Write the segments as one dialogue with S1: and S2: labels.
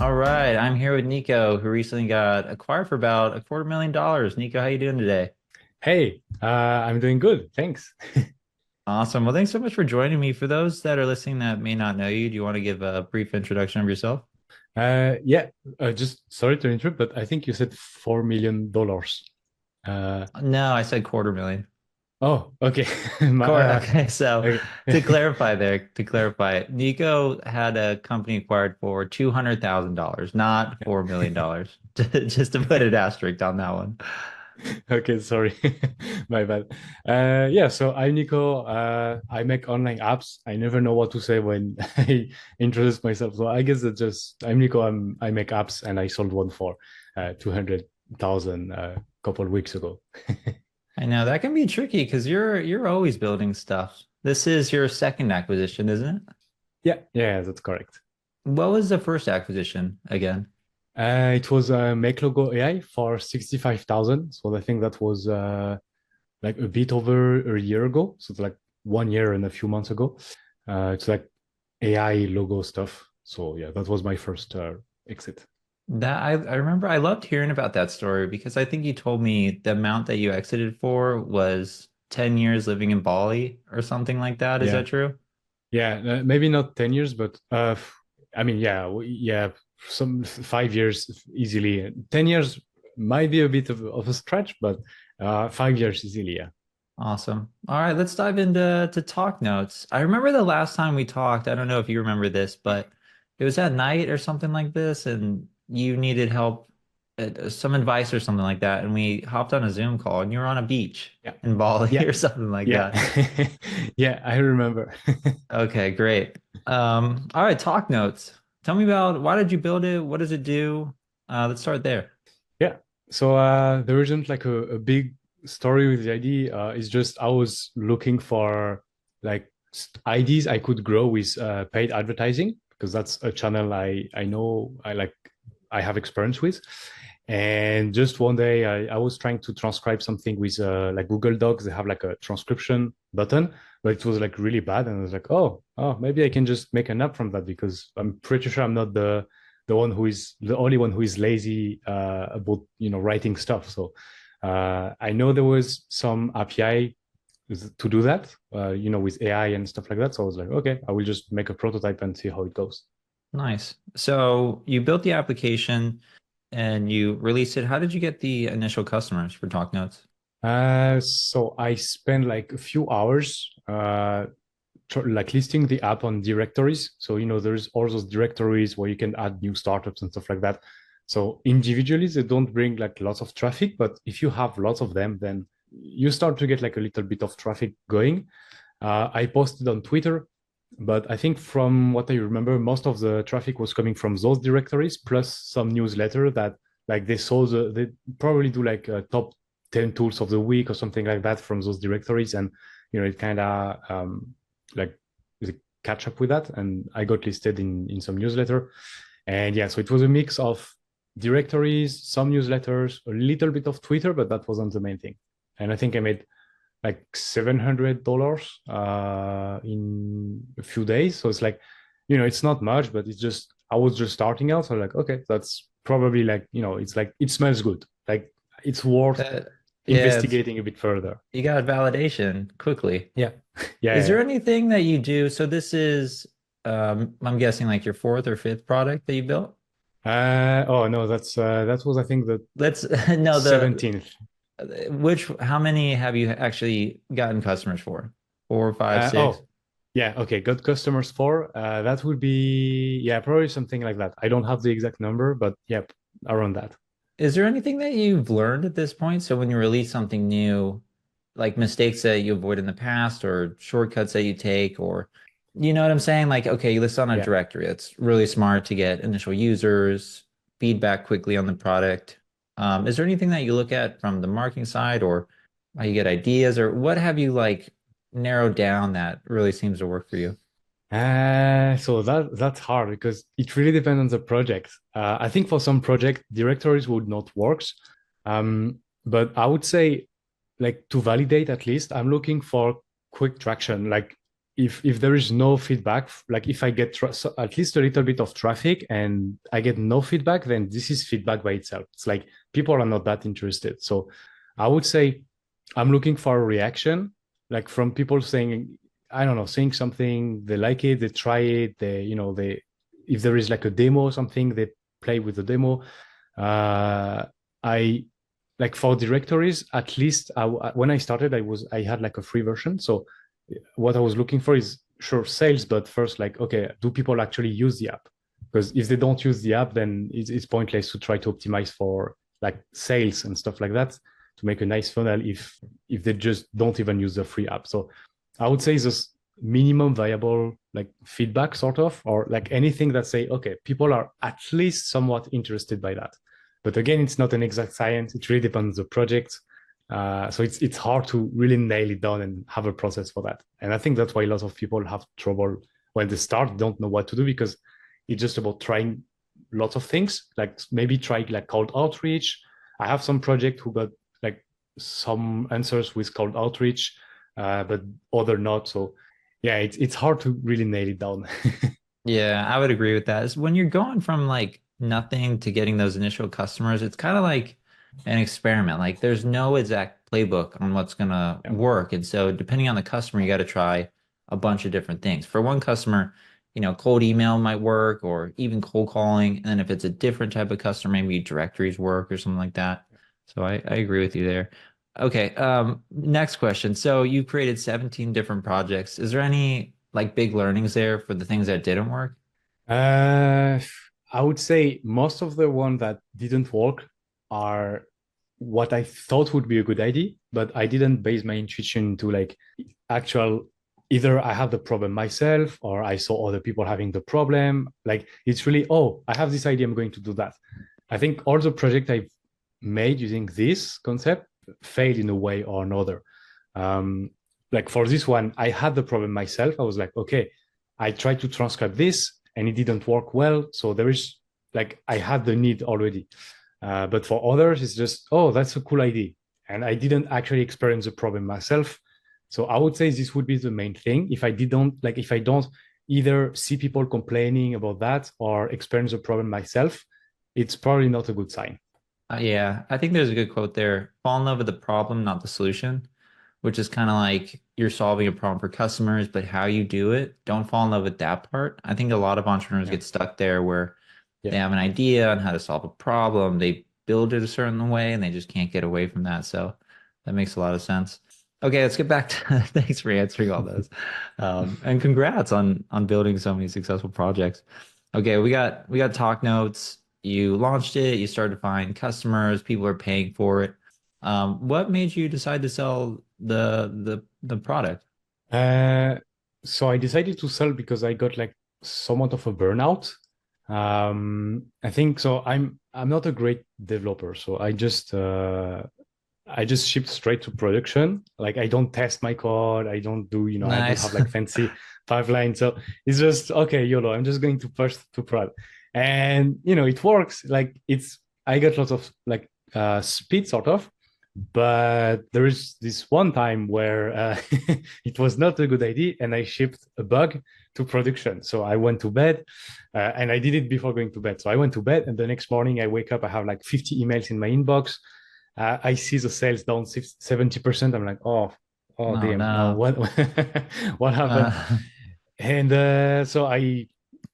S1: All right, I'm here with Nico, who recently got acquired for about $250,000. Nico, how you doing today?
S2: Hey, I'm doing good. Thanks.
S1: Awesome. Well, thanks so much for joining me. For those that are listening that may not know you, do you want to give a brief introduction of yourself?
S2: Yeah, just sorry to interrupt, but I think you said $4 million. Uh,
S1: No, I said quarter million.
S2: oh, okay.
S1: Okay, so
S2: Okay.
S1: to clarify, Nico had a company acquired for $200,000, not $4 million. Just to put an asterisk on that one.
S2: Okay, sorry. My bad. Yeah, so I'm Nico. I make online apps. I never know what to say when I introduce myself. So I guess that just I'm Nico. I make apps and I sold one for 200,000 a couple of weeks ago.
S1: I know that can be tricky because you're always building stuff. This is your second acquisition, isn't it?
S2: Yeah, that's correct.
S1: What was the first acquisition again?
S2: It was Make Logo AI for 65,000. So I think that was like a bit over a year ago. So it's like 1 year and a few months ago. It's like AI logo stuff. So yeah, that was my first exit.
S1: That I remember I loved hearing about that story because I think you told me the amount that you exited for was 10 years living in Bali or something like that. Is
S2: Yeah,
S1: that true?
S2: yeah, maybe not 10 years, but I mean, yeah, yeah, some 5 years easily. 10 years might be a bit of a stretch, but 5 years easily, yeah.
S1: Awesome. All right, let's dive into talk notes. I remember the last time we talked, I don't know if you remember this, but it was at night or something like this, and you needed help, some advice or something like that, and we hopped on a Zoom call, and you were on a beach
S2: Yeah,
S1: in Bali
S2: yeah,
S1: or something like
S2: yeah.
S1: that.
S2: Yeah, I remember.
S1: Okay, great. All right, talk notes. Tell me about why did you build it? What does it do? Let's start there.
S2: Yeah. So there isn't like a big story with the idea. It's just I was looking for like ideas I could grow with paid advertising because that's a channel I know I have experience with. And just one day I was trying to transcribe something with like Google Docs. They have like a transcription button, but it was like really bad. And I was like, oh, maybe I can just make an app from that because I'm pretty sure I'm not the one who is the only one who is lazy about writing stuff. So I know there was some API to do that, with AI and stuff like that. So I was like, okay, I will just make a prototype and see how it goes.
S1: Nice. So you built the application and you released it. How did you get the initial customers for talk notes?
S2: So I spent like a few hours like listing the app on directories. So there's all those directories where you can add new startups and stuff like that. So individually, they don't bring like lots of traffic, but if you have lots of them, then you start to get like a little bit of traffic going. I posted on Twitter, but I think from what I remember, most of the traffic was coming from those directories plus some newsletter that like they probably do like a top 10 tools of the week or something like that from those directories. And, it kind of like catch up with that. And I got listed in some newsletter. And yeah, so it was a mix of directories, some newsletters, a little bit of Twitter, but that wasn't the main thing. And I think I made like $700 in a few days. So it's like, it's not much, but it's just I was just starting out. So like, okay, that's probably like, it's like it smells good. Like it's worth
S1: Uh, yeah,
S2: investigating a bit further.
S1: you got validation quickly.
S2: Yeah. Yeah,
S1: Is
S2: yeah,
S1: there
S2: yeah.
S1: anything that you do? So this is, I'm guessing like your fourth or fifth product that you built?
S2: Oh no, that was I think the
S1: Let's no,
S2: 17th.
S1: how many have you actually gotten customers for? Four, five, six?
S2: Oh, yeah, okay, got customers for that would be, yeah, probably something like that. I don't have the exact number, but yep, around that.
S1: Is there anything that you've learned at this point? So when you release something new, like mistakes that you avoid in the past or shortcuts that you take, or you know what I'm saying? Like, okay, you list on a
S2: Yeah.
S1: directory. It's really smart to get initial users, feedback quickly on the product. Is there anything that you look at from the marketing side or how you get ideas or what have you like narrowed down that really seems to work for you?
S2: So that's hard because it really depends on the project. I think for some project, directories would not work. But I would say, like to validate at least, I'm looking for quick traction. Like if there is no feedback, like if I get so at least a little bit of traffic and I get no feedback, then this is feedback by itself. It's like people are not that interested. So I would say I'm looking for a reaction, like from people saying, I don't know, saying something, they like it, they try it, they if there is like a demo or something, they play with the demo. I like for directories, at least when I started, I had like a free version. So what I was looking for is sure sales, but first, like, okay, do people actually use the app? Because if they don't use the app, then it's pointless to try to optimize for like sales and stuff like that to make a nice funnel if they just don't even use the free app. So I would say this minimum viable like feedback sort of, or like anything that say, okay, people are at least somewhat interested by that. But again, it's not an exact science. It really depends on the project. So it's hard to really nail it down and have a process for that. And I think that's why lots of people have trouble when they start, don't know what to do because it's just about trying lots of things. Like maybe try like cold outreach. I have some project who got like some answers with cold outreach, but other not. So yeah, it's hard to really nail it down.
S1: Yeah, I would agree with that. Is when you're going from like nothing to getting those initial customers, it's kind of like an experiment. Like there's no exact playbook on what's gonna
S2: Yeah.
S1: work. And so depending on the customer, you got to try a bunch of different things. For one customer, cold email might work or even cold calling. And then if it's a different type of customer, maybe directories work or something like that. So I agree with you there. Okay, next question. So you created 17 different projects. Is there any like big learnings there for the things that didn't work?
S2: Uh, I would say most of the ones that didn't work are what I thought would be a good idea, but I didn't base my intuition to like actual either I have the problem myself or I saw other people having the problem. Like it's really, oh, I have this idea, I'm going to do that. I think all the project I've made using this concept failed in a way or another. Um, like for this one, I had the problem myself. I was like, okay, I tried to transcribe this and it didn't work well. So there is like I had the need already. But for others, it's just, oh, that's a cool idea. And I didn't actually experience the problem myself. So I would say this would be the main thing. If I don't either see people complaining about that or experience the problem myself, it's probably not a good sign.
S1: Yeah, I think there's a good quote there. Fall in love with the problem, not the solution, which is kind of like you're solving a problem for customers, but how you do it, don't fall in love with that part. I think a lot of entrepreneurs
S2: Yeah.
S1: get stuck there where
S2: Yeah.
S1: they have an idea on how to solve a problem, they build it a certain way, and they just can't get away from that. So that makes a lot of sense. Okay, let's get back to thanks for answering all those. And congrats on building so many successful projects. Okay, we got talk notes. You launched it, you started to find customers, people are paying for it. What made you decide to sell the product?
S2: Uh, so I decided to sell because I got like somewhat of a burnout. I think so. I'm not a great developer, so I just ship straight to production. Like I don't test my code. I don't do, I don't
S1: Nice.
S2: have like fancy pipeline. So it's just okay, YOLO. I'm just going to push to prod. And it works. Like I got lots of like speed sort of, but there is this one time where it was not a good idea and I shipped a bug to production. So I went to bed and I did it before going to bed. So I went to bed and the next morning I wake up, I have like 50 emails in my inbox. I see the sales down 70%. I'm like, oh,
S1: Oh
S2: damn. Now
S1: no.
S2: what, what happened?
S1: Uh,
S2: And so I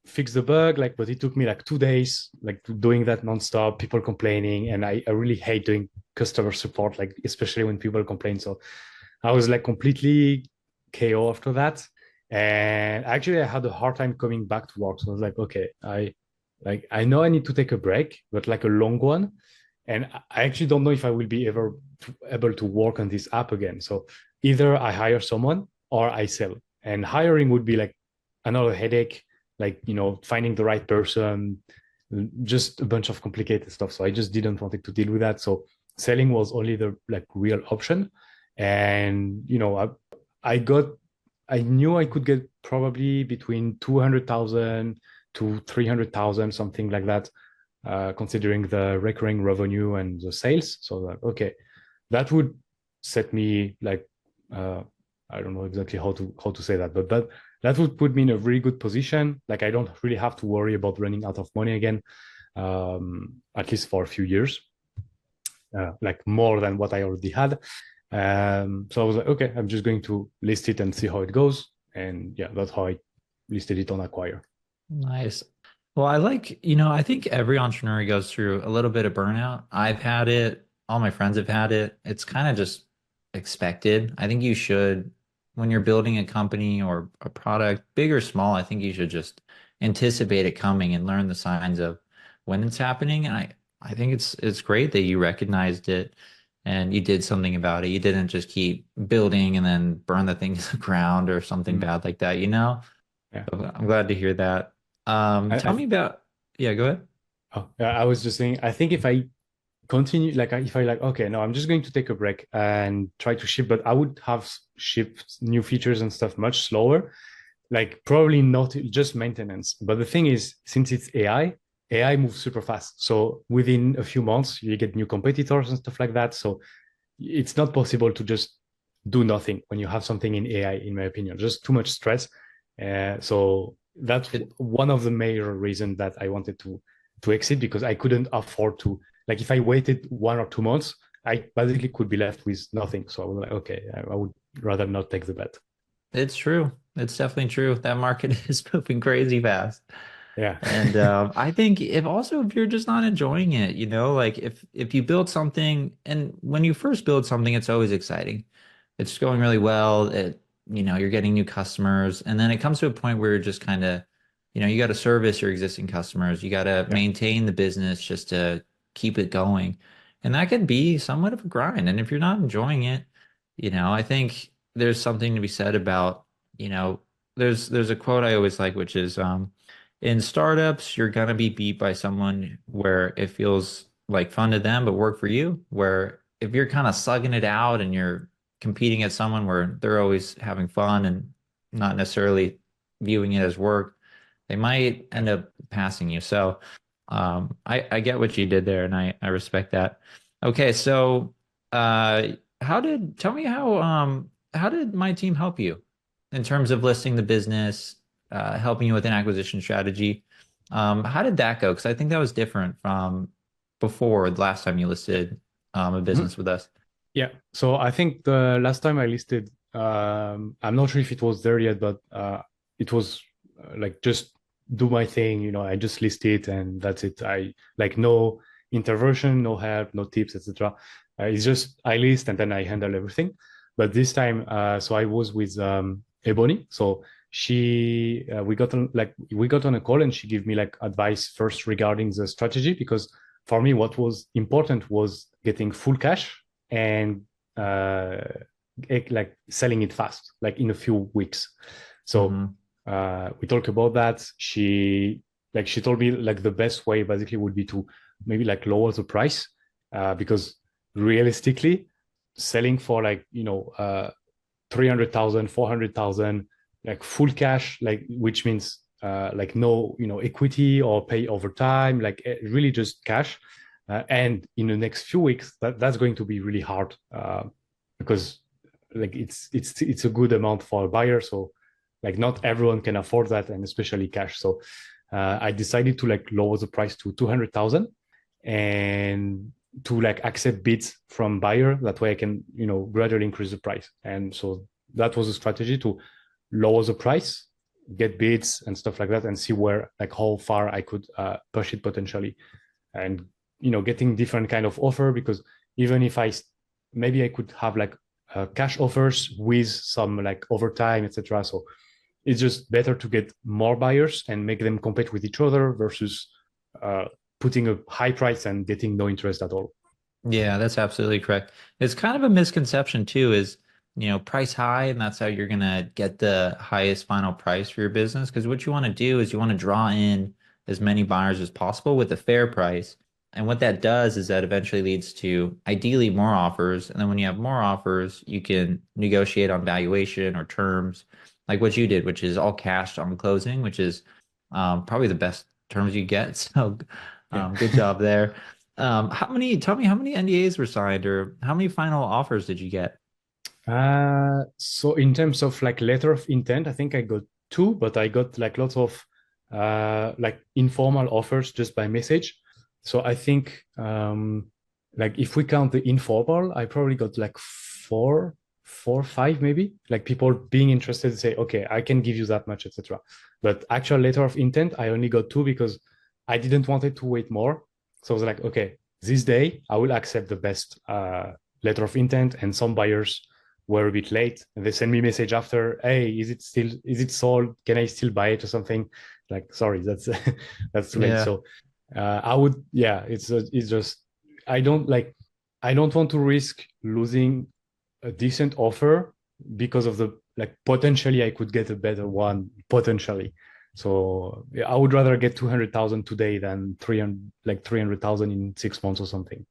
S2: fixed the bug, like, but it took me like 2 days, like doing that nonstop, people complaining. And I really hate doing customer support, like, especially when people complain. So I was like completely KO after that. And actually, I had a hard time coming back to work. So I was like, okay, I know I need to take a break, but like a long one. And I actually don't know if I will be ever able to work on this app again. So either I hire someone or I sell. And hiring would be like another headache, like finding the right person, just a bunch of complicated stuff. So I just didn't want it to deal with that. So selling was only the like real option. And I knew I could get probably between 200,000 to 300,000, something like that, considering the recurring revenue and the sales. So like, okay, that would set me like I don't know exactly how to say that, but that would put me in a really good position. Like I don't really have to worry about running out of money again, at least for a few years, like more than what I already had. So I was like, okay, I'm just going to list it and see how it goes. And yeah, that's how I listed it on Acquire.
S1: Nice. Well, I think every entrepreneur goes through a little bit of burnout. I've had it. All my friends have had it. It's kind of just expected. I think you should, when you're building a company or a product, big or small, I think you should just anticipate it coming and learn the signs of when it's happening. And I think it's great that you recognized it and you did something about it. You didn't just keep building and then burn the thing to the ground or something
S2: Mm,
S1: bad like that, you know?
S2: yeah.
S1: So I'm glad to hear that. Tell
S2: I,
S1: me about, yeah, go ahead.
S2: oh, yeah, I was just saying, I think if I continue, like if I like, okay, no, I'm just going to take a break and try to ship, but I would have shipped new features and stuff much slower, like probably not just maintenance. But the thing is, since it's AI moves super fast. So within a few months, you get new competitors and stuff like that. So it's not possible to just do nothing when you have something in AI, in my opinion, just too much stress. So that's
S1: It,
S2: one of the major reasons that I wanted to exit because I couldn't afford to. Like if I waited 1 or 2 months, I basically could be left with nothing. So I was like, okay, I would rather not take the bet.
S1: it's true. It's definitely true. That market is moving crazy fast.
S2: Yeah.
S1: And I think if you're just not enjoying it, like if you build something and when you first build something, it's always exciting. It's going really well. You're getting new customers, and then it comes to a point where you're just kind of, you got to service your existing customers. You got to
S2: Yeah.
S1: maintain the business just to keep it going. And that can be somewhat of a grind. And if you're not enjoying it, I think there's something to be said about, you know, there's a quote I always like, which is in startups, you're gonna be beat by someone where it feels like fun to them, but work for you. Where if you're kind of slugging it out and you're competing at someone where they're always having fun and not necessarily viewing it as work, they might
S2: Yeah.
S1: end up passing you. So I get what you did there, and I respect that. Okay, so tell me how did my team help you in terms of listing the business, helping you with an acquisition strategy? How did that go? Because I think that was different from before the last time you listed a
S2: Mhm.
S1: business with us.
S2: Yeah. So I think the last time I listed, I'm not sure if it was there yet, but it was like just do my thing. I just list it and that's it. I like no intervention, no help, no tips, etc. It's just I list and then I handle everything. But this time, so I was with Ebony. So we got on a call and she gave me like advice first regarding the strategy because for me what was important was getting full cash and uh, like selling it fast, like in a few weeks. So
S1: Hmm.
S2: we talked about that. She told me like the best way basically would be to maybe like lower the price because realistically, selling for like 300,000, 400,000, like full cash, like which means like no equity or pay over time, like really just cash and in the next few weeks, that's going to be really hard because like it's a good amount for a buyer. So like not everyone can afford that, and especially cash. So I decided to like lower the price to 200,000 and to like accept bids from buyer. That way I can gradually increase the price. And so that was a strategy to lower the price, get bids and stuff like that, and see where like how far I could push it potentially and getting different kind of offer because even if maybe I could have like cash offers with some like overtime etc. So it's just better to get more buyers and make them compete with each other versus uh, putting a high price and getting no interest at all.
S1: Yeah, that's absolutely correct. It's kind of a misconception too, is, price high, and that's how you're gonna get the highest final price for your business. Because what you want to do is you want to draw in as many buyers as possible with a fair price. And what that does is that eventually leads to ideally more offers. And then when you have more offers, you can negotiate on valuation or terms, like what you did, which is all cash on closing, which is probably the best terms you get. So
S2: Yeah.
S1: good job there. Tell me how many NDAs were signed or how many final offers did you get?
S2: So in terms of like letter of intent, I think I got two, but I got like lots of like informal offers just by message. So I think like if we count the informal, I probably got like four, five maybe. Like people being interested to say, okay, I can give you that much, etc. But actual letter of intent, I only got two because I didn't want it to wait more. So I was like, okay, this day I will accept the best letter of intent, and some buyers were a bit late and they send me a message after, hey, is it sold, can I still buy it or something, like sorry, that's that's too late.
S1: Yeah.
S2: So I would, yeah, it's just I don't like, I don't want to risk losing a decent offer because of the, like, potentially I could get a better one potentially. So yeah, I would rather get 200,000 today than 300,000 in 6 months or something.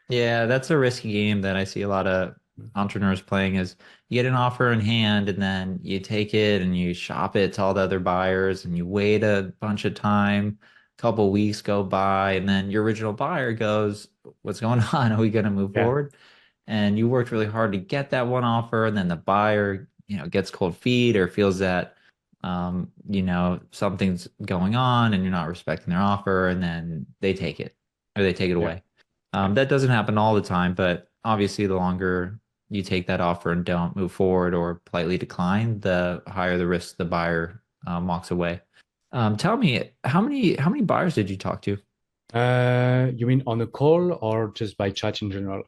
S1: Yeah, that's a risky game that I see a lot of entrepreneurs playing is you get an offer in hand and then you take it and you shop it to all the other buyers and you wait a bunch of time, a couple weeks go by, and then your original buyer goes, what's going on? Are we going to move
S2: Yeah,
S1: forward? And you worked really hard to get that one offer, and then the buyer, gets cold feet or feels that something's going on and you're not respecting their offer, and then they take it or they take it
S2: yeah,
S1: away.
S2: yeah,
S1: That doesn't happen all the time, but obviously the longer you take that offer and don't move forward or politely decline, the higher the risk the buyer walks away. Tell me, how many buyers did you talk to?
S2: you mean on a call or just by chat in general?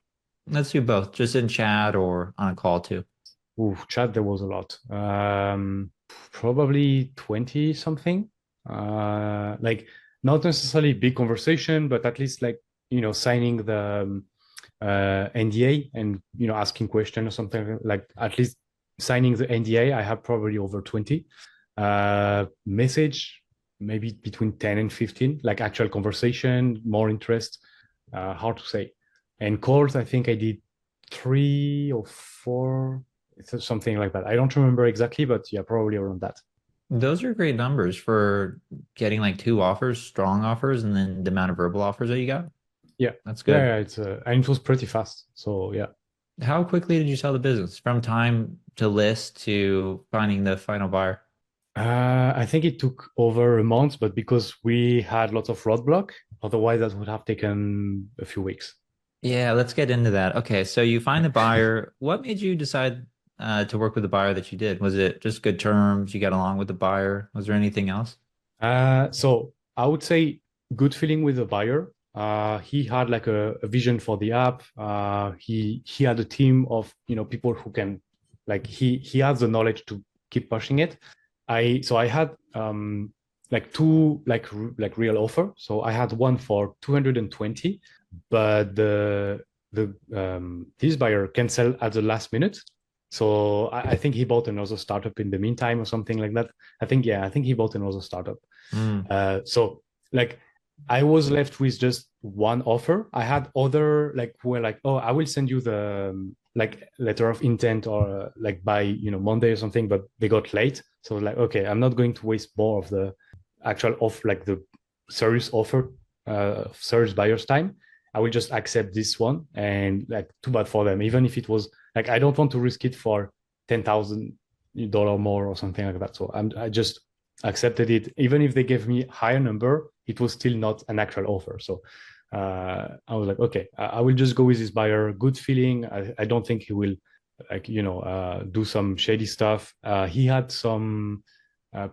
S1: Let's do both, just in chat or on a call too.
S2: Ooh, chat, there was a lot. Probably 20 something. Like not necessarily big conversation, but at least like, signing the NDA and, asking question or something, like at least signing the NDA, I have probably over 20. Message, maybe between 10 and 15, like actual conversation, more interest, hard to say. And calls, I think I did three or four, it's something like that. I don't remember exactly, but yeah, probably around that.
S1: Those are great numbers for getting like two offers, strong offers, and then the amount of verbal offers that you got.
S2: Yeah,
S1: That's
S2: yeah,
S1: good.
S2: yeah. It's and it was pretty fast. So yeah,
S1: How quickly did you sell the business from time to list to finding the final buyer?
S2: I think it took over a month, but because we had lots of roadblock, otherwise that would have taken a few weeks.
S1: Yeah, let's get into that. Okay, so you find the buyer. What made you decide to work with the buyer that you did? Was it just good terms? You got along with the buyer? Was there anything else?
S2: So I would say good feeling with the buyer. He had like a vision for the app. He had a team of, people who can, like, he has the knowledge to keep pushing it. I had like two like real offer. So I had one for 220, but the this buyer can sell at the last minute. So I think he bought another startup in the meantime or something like that. I think he bought another startup.
S1: Mm.
S2: So like I was left with just one offer. I had other like who were like, oh, I will send you the like letter of intent or like by Monday or something, but they got late. So like, okay, I'm not going to waste more of the actual off like the serious offer, serious buyer's time. I will just accept this one, and like too bad for them. Even if it was like I don't want to risk it for $10,000 more or something like that. So I just accepted it. Even if they gave me higher number, it was still not an actual offer. So I was like, okay, I will just go with this buyer. Good feeling. I don't think he will like do some shady stuff. He had some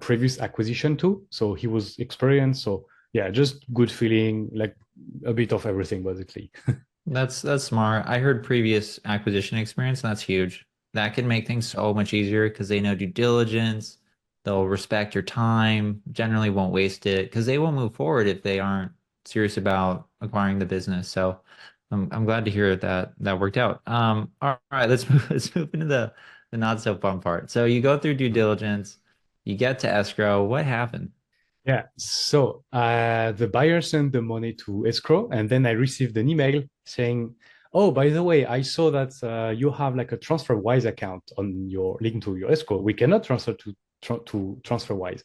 S2: previous acquisition too, so he was experienced. So yeah, just good feeling, like a bit of everything basically.
S1: That's smart. I heard previous acquisition experience, and that's huge. That can make things so much easier because they know due diligence. They'll respect your time, generally won't waste it because they won't move forward if they aren't serious about acquiring the business. So I'm glad to hear that that worked out. All right, let's move let's move into the not so fun part. So you go through due diligence, you get to escrow. What happened?
S2: Yeah. So the buyer sent the money to escrow, and then I received an email saying, "Oh, by the way, I saw that you have like a TransferWise account on your link to your escrow. We cannot transfer to TransferWise."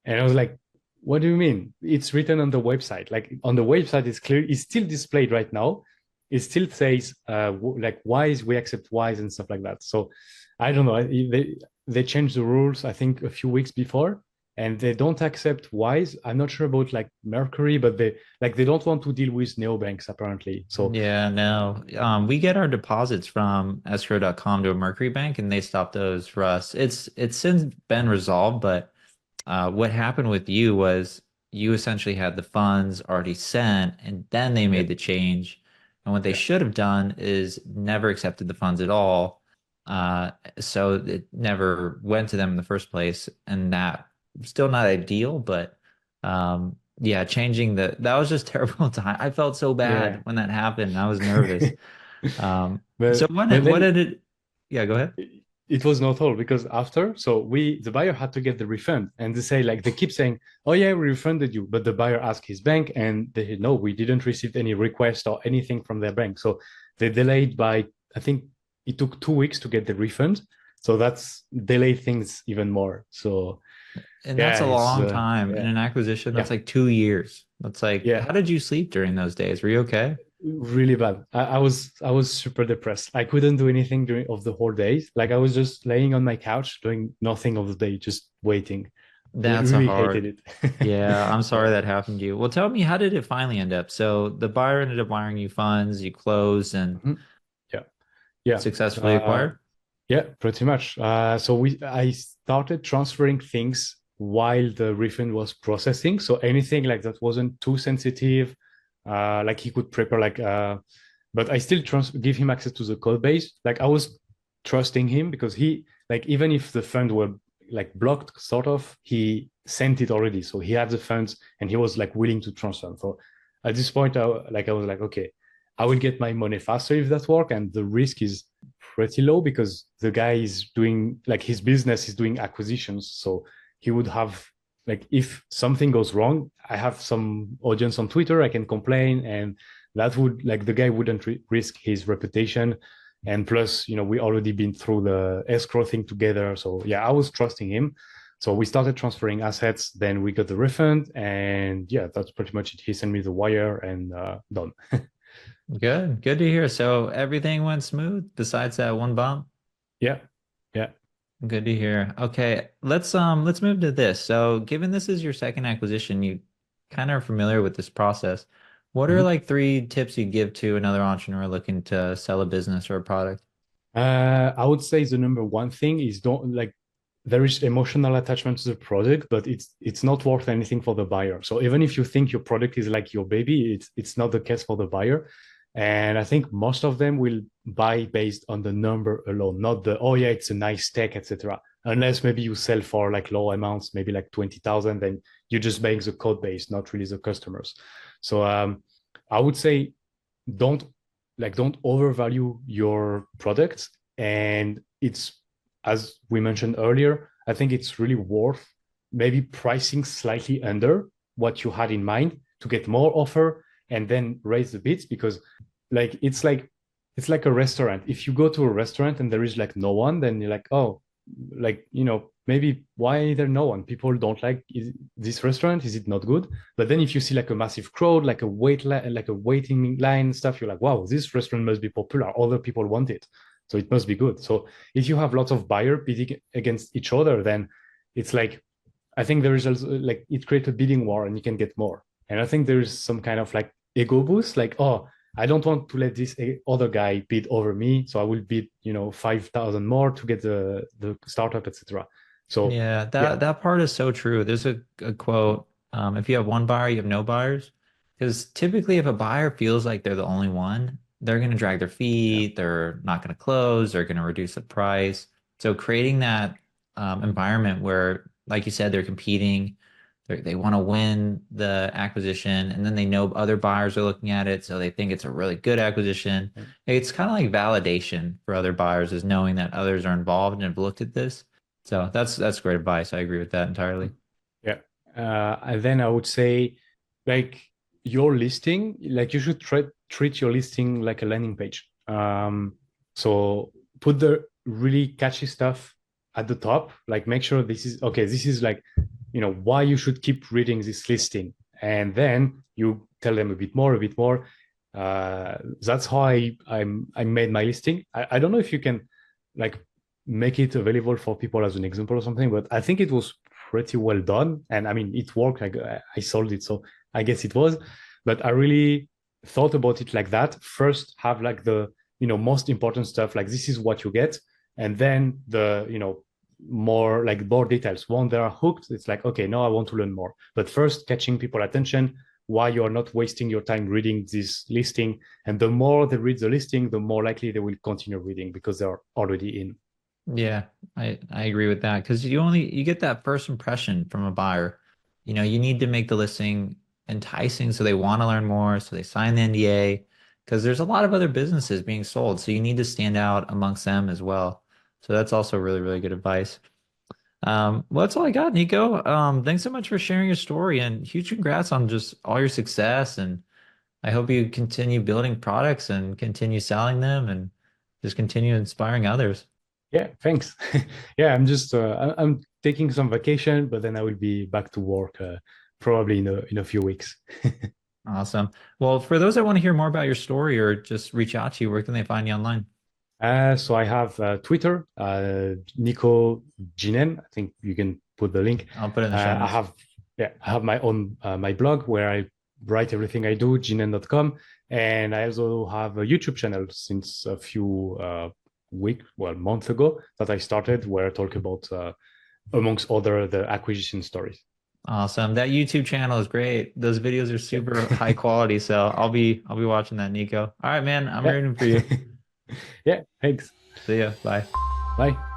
S2: And I was like, "What do you mean? It's written on the website. Like on the website, it's clear. It's still displayed right now. It still says like Wise, we accept Wise and stuff like that." So I don't know. They changed the rules, I think, a few weeks before, and they don't accept Wise. I'm not sure about like Mercury, but they don't want to deal with neobanks apparently. So
S1: Yeah, no. We get our deposits from escrow.com to a Mercury Bank and they stopped those for us. It's since been resolved, but what happened with you was you essentially had the funds already sent and then they
S2: yeah,
S1: made the change. And what they
S2: yeah,
S1: should have done is never accepted the funds at all. So it never went to them in the first place. And that still not ideal, but yeah, changing that was just terrible time. I felt so
S2: yeah.
S1: bad when that happened. I was nervous. So
S2: But
S1: what
S2: then
S1: did it, yeah, go ahead.
S2: it was not all because after, so the buyer had to get the refund, and they keep saying, "Oh yeah, we refunded you," but the buyer asked his bank, and they said, "No, we didn't receive any request or anything from their bank." So they delayed by, I think it took 2 weeks to get the refund. So that's delayed things even more. So
S1: And that's
S2: yeah,
S1: a
S2: it's
S1: long time in
S2: yeah,
S1: an acquisition.
S2: yeah,
S1: That's like 2 years. That's like,
S2: yeah.
S1: how did you sleep during those days? Were you okay?
S2: Really bad. I was super depressed. I couldn't do anything during of the whole days. Like I was just laying on my couch doing nothing of the day, just waiting.
S1: That's a
S2: Really hated
S1: hard.
S2: it.
S1: Yeah, I'm sorry
S2: Yeah.
S1: that happened to you. Well, tell me, how did it finally end up? So the buyer ended up wiring you funds, you closed and
S2: Mhm. Yeah. Yeah.
S1: successfully
S2: Uh,
S1: acquired?
S2: yeah, pretty much. So I started transferring things while the refund was processing. So anything like that wasn't too sensitive, like he could prepare but I still give him access to the code base. Like I was trusting him because he like even if the fund were like blocked, sort of, he sent it already. So he had the funds and he was like willing to transfer. So at this point, I was like, okay, I will get my money faster if that work, and the risk is pretty low because the guy is doing like his business is doing acquisitions. So he would have like if something goes wrong, I have some audience on Twitter, I can complain, and that would like the guy wouldn't risk his reputation. And plus, we already been through the escrow thing together. So yeah, I was trusting him. So we started transferring assets, then we got the refund, and yeah, that's pretty much it. He sent me the wire and done.
S1: Good. Good to hear. So everything went smooth besides that one bump?
S2: Yeah, yeah.
S1: Good to hear. Okay, let's move to this. So, given this is your second acquisition, you kind of are familiar with this process. What are
S2: Mhm.
S1: like three tips you give to another entrepreneur looking to sell a business or a product?
S2: I would say the number one thing is don't like there is emotional attachment to the product, but it's not worth anything for the buyer. So even if you think your product is like your baby, it's not the case for the buyer. And I think most of them will buy based on the number alone, not the oh yeah, it's a nice tech, etc. Unless maybe you sell for like low amounts, maybe like 20,000, then you just make the code base, not really the customers. So I would say don't don't overvalue your products, and it's as we mentioned earlier, I think it's really worth maybe pricing slightly under what you had in mind to get more offer and then raise the bids, because like it's like a restaurant. If you go to a restaurant and there is like no one, then you're like, oh, like maybe why there no one, people don't like this restaurant, is it not good? But then if you see like a massive crowd, like like a waiting line stuff, you're like, wow, this restaurant must be popular, other people want it, so it must be good. So if you have lots of buyer bidding against each other, then it's like I think there is also like it creates a bidding war and you can get more. And I think there is some kind of like ego boost, like, oh, I don't want to let this other guy bid over me, so I will bid 5,000 more to get the startup, etc. So
S1: Yeah,
S2: yeah,
S1: that part is so true. There's a quote, if you have one buyer, you have no buyers. Because typically if a buyer feels like they're the only one, they're going to drag their
S2: yeah,
S1: feet, they're not going to close, they're going to reduce the price. So creating that environment where, like you said, they're competing, they want to win the acquisition, and then they know other buyers are looking at it, so they think it's a really good acquisition. It's kind of like validation for other buyers is knowing that others are involved and have looked at this. So that's great advice. I agree with that entirely.
S2: yeah. And then I would say, like your listing, like you should treat your listing like a landing page. So put the really catchy stuff at the top. Like make sure this is okay. This is like, why you should keep reading this listing, and then you tell them a bit more, a bit more. That's how I made my listing. I don't know if you can like make it available for people as an example or something, but I think it was pretty well done. And I mean, it worked. I sold it, so I guess it was. But I really thought about it like that. First, have like the most important stuff, like this is what you get, and then the more details. Once they are hooked, it's like, okay, now I want to learn more. But first, catching people attention why you're not wasting your time reading this listing. And the more they read the listing, the more likely they will continue reading because they're already in.
S1: Yeah, I agree with that because you get that first impression from a buyer. You need to make the listing enticing so they want to learn more, so they sign the NDA because there's a lot of other businesses being sold, so you need to stand out amongst them as well. So that's also really, really good advice. Well, that's all I got, Nico. Thanks so much for sharing your story and huge congrats on just all your success. And I hope you continue building products and continue selling them and just continue inspiring others.
S2: Yeah, thanks. Yeah, I'm just I'm taking some vacation, but then I will be back to work probably in a few weeks.
S1: Awesome. Well, for those that want to hear more about your story or just reach out to you, where can they find you online?
S2: So I have Twitter, Nico Jeannen. I think you can put the link.
S1: I'll put it in the show
S2: I
S1: notes.
S2: have I have my own my blog where I write everything I do, jeannen.com, and I also have a YouTube channel since a few months ago that I started where I talk about amongst other the acquisition stories.
S1: Awesome. That YouTube channel is great. Those videos are
S2: Yeah.
S1: super high quality, so I'll be watching that, Nico. All right, man. I'm
S2: Yeah.
S1: rooting for you.
S2: Yeah, thanks.
S1: See ya. Bye.
S2: Bye.